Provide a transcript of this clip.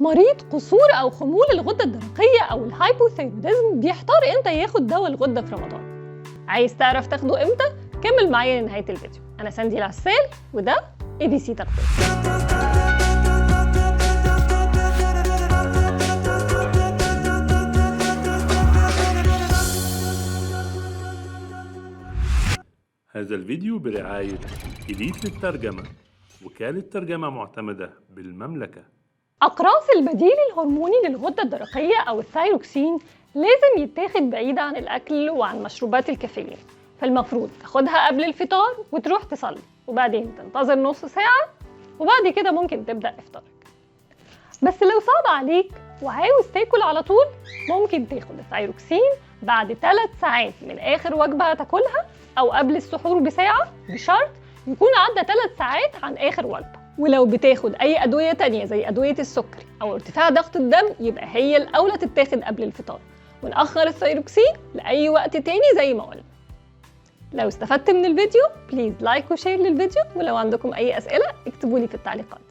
مريض قصور أو خمول الغدة الدرقية أو الهايبوثايروديزم بيحتار إمتى ياخد دواء الغدة في رمضان. عايز تعرف تاخده إمتى؟ كمل معايا لنهاية الفيديو. أنا ساندي العسال وده ABC تغذية. هذا الفيديو برعاية إليت للترجمة، وكالة ترجمة معتمدة بالمملكة. أقراص البديل الهرموني للغدة الدرقية أو الثايروكسين لازم يتاخد بعيد عن الأكل وعن مشروبات الكافيين، فالمفروض تاخدها قبل الفطار وتروح تصلي، وبعدين تنتظر نص ساعة، وبعد كده ممكن تبدأ إفطارك. بس لو صعب عليك وعاوز تاكل على طول، ممكن تاخد الثايروكسين بعد 3 ساعات من آخر وجبة هتاكلها أو قبل السحور بساعة، بشرط يكون عدى 3 ساعات عن آخر وجبة. ولو بتاخد أي أدوية تانية زي أدوية السكري أو ارتفاع ضغط الدم، يبقى هي الأولى تتاخد قبل الفطار، ونأخر الثايروكسين لأي وقت تاني زي ما قلنا. لو استفدت من الفيديو بليز لايك وشير للفيديو، ولو عندكم أي أسئلة اكتبولي في التعليقات.